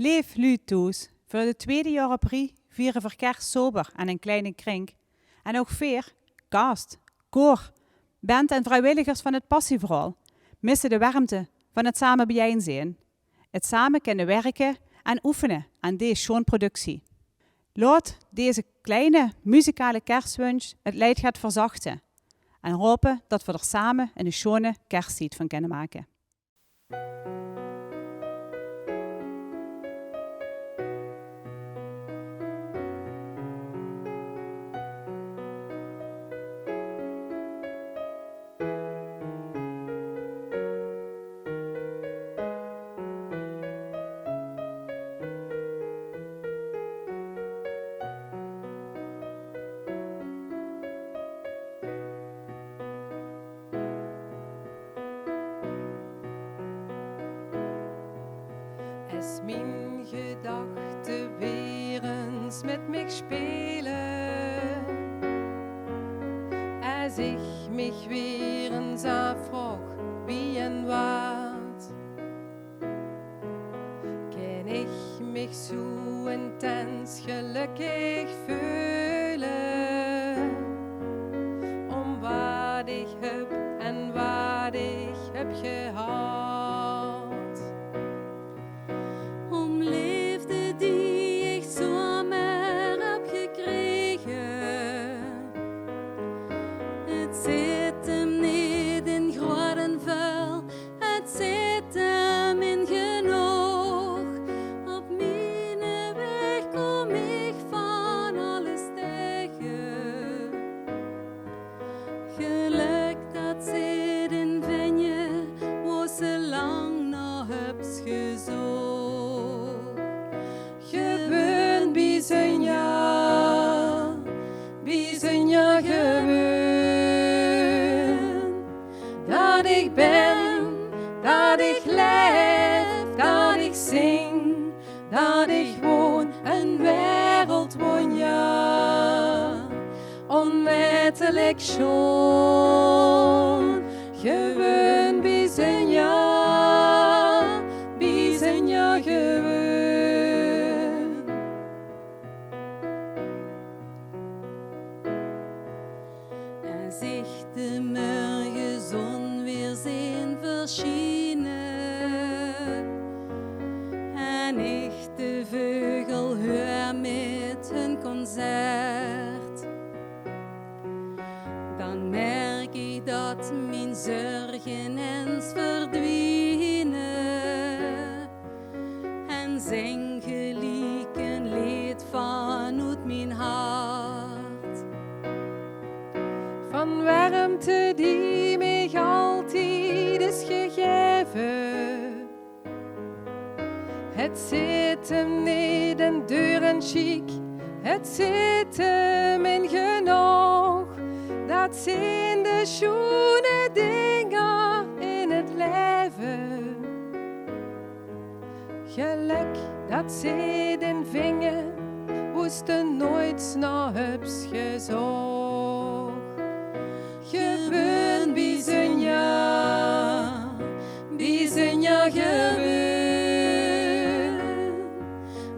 Leef Luut thuis. Voor de tweede jaar op rij vieren we kerst sober en een kleine kring. En ook veer, gast, koor, band en vrijwilligers van het passieverhaal missen de warmte van het samen bijeen. Het samen kunnen werken en oefenen aan deze schoon productie. Laat deze kleine muzikale kerstwens het leid gaat verzachten. En hopen dat we er samen een schone kersttijd van kunnen maken. Als mijn gedachten weer eens met mij spelen, als ik mich weer eens afvraag wie en wat, kan ik mich zo intens gelukkig voelen, om wat ik heb en wat ik heb gehad. Dat ik woon een wereld woon, ja, onmetelijk schoon. Gewoon bijzijn, ja, gewoon. Als ik de morgenzon weer zien verschijnen en ik de vogel hoor met hun concert, dan merk ik dat mijn zorgen eens verdwijnen en zing gelijk een lied vanuit mijn hart. Van warmte die mij altijd is gegeven. Het zit hem niet in deuren chic, het zit hem in genoeg. Dat zijn de schone dingen in het leven. Geluk, dat zit in vinger, woesten nooit naar hups gezocht. Gewoon bijzijn, ja, gewoon.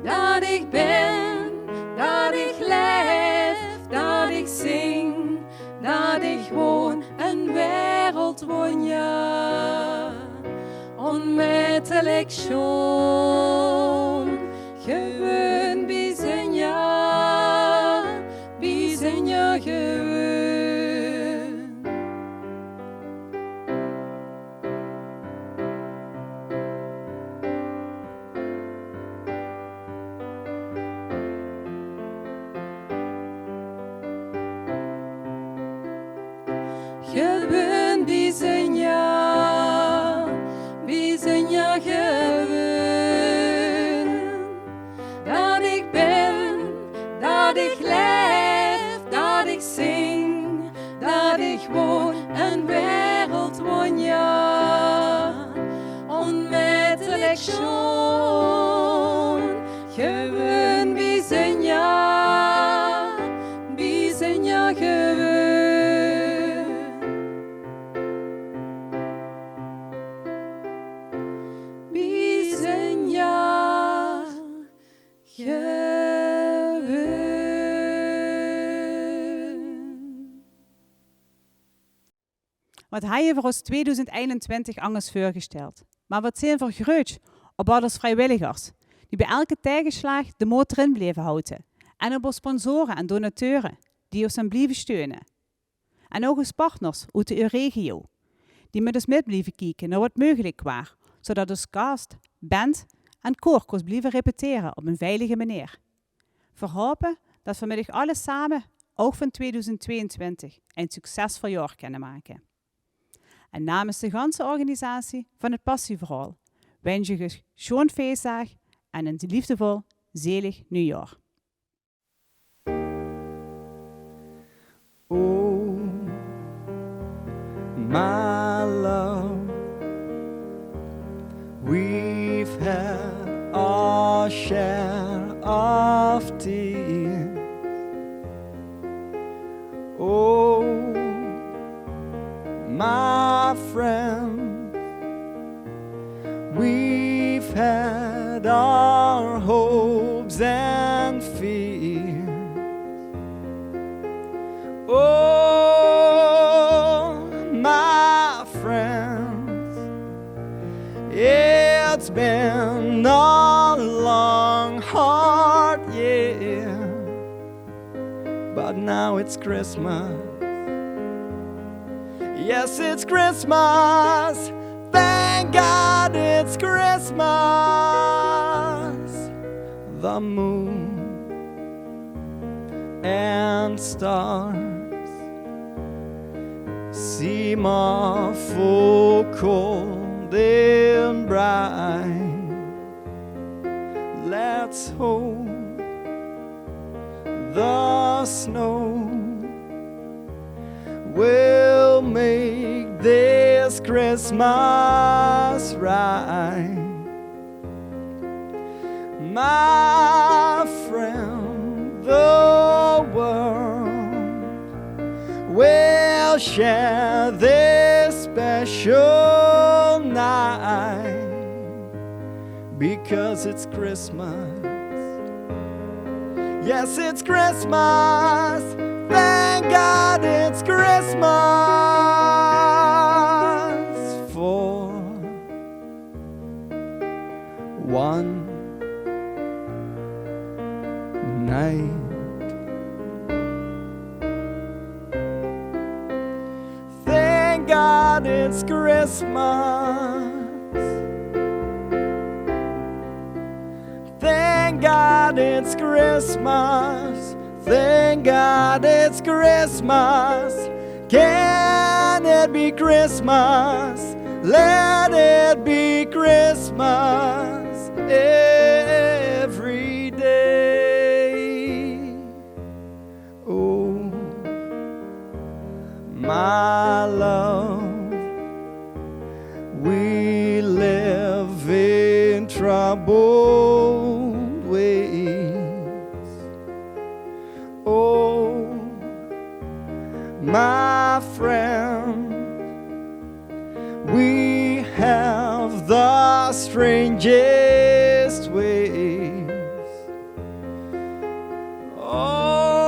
Dat ik ben, dat ik leef, dat ik zing, dat ik woon een wereld woon, ja, onmetelijk schoon. Gewoon bijzijn, ja, gewoon. Gewoon bijzijn, ja, gewoon. Dat ik ben, dat ik leef, dat ik zing, dat ik woon een wereld woon, ja, onmetelijk schoon. Gewoon bijzijn, ja, gewoon. Bijzijn, ja, Wat hij je voor ons 2021 anders voorgesteld. Maar wat zijn voor groot op alles vrijwilligers, die bij elke tegenslag de motor in blijven houden. En op onze sponsoren en donateuren, die ons aan blijven steunen. En ook onze partners uit de regio, die met ons mee blijven kijken naar wat mogelijk was, zodat ons cast, band en koor kon blijven repeteren op een veilige manier. We hopen dat we met zich alle samen, ook van 2022, een succesvol jaar kunnen maken. En namens de ganse organisatie van het Passieverhaal wens ik u schoon feestdag en een liefdevol, zelig nieuwjaar. Oh, my love, we've had our share of tears. Oh, my friend, we've had our hopes and fears. Oh, my friends, it's been a long, hard year, but now it's Christmas. Yes, it's Christmas. Thank God it's Christmas. The moon and stars seem awful cold and bright. Let's hope the snow will make this Christmas right. My friend, the world will share this special night because it's Christmas. Yes, it's Christmas. Thank God it's Christmas for one night. Thank God it's Christmas. Thank God it's Christmas. Thank God it's Christmas. Can it be Christmas? Let it be Christmas every day. Oh, my love, we live in troubled ways. Oh, my friend, we have the strangest ways.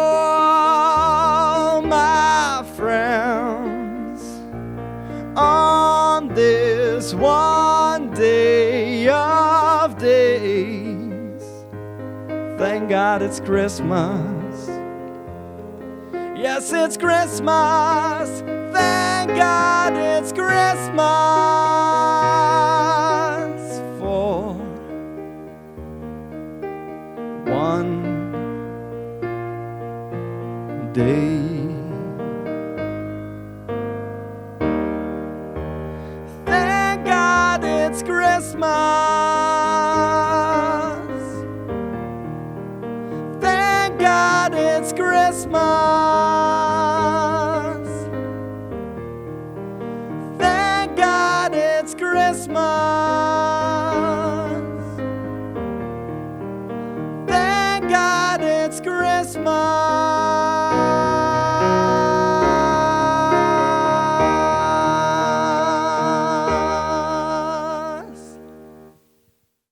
Oh, my friends, on this one day of days, thank God it's Christmas. Yes, it's Christmas. Thank God it's Christmas for one day. Thank God it's Christmas. Thank God it's Christmas.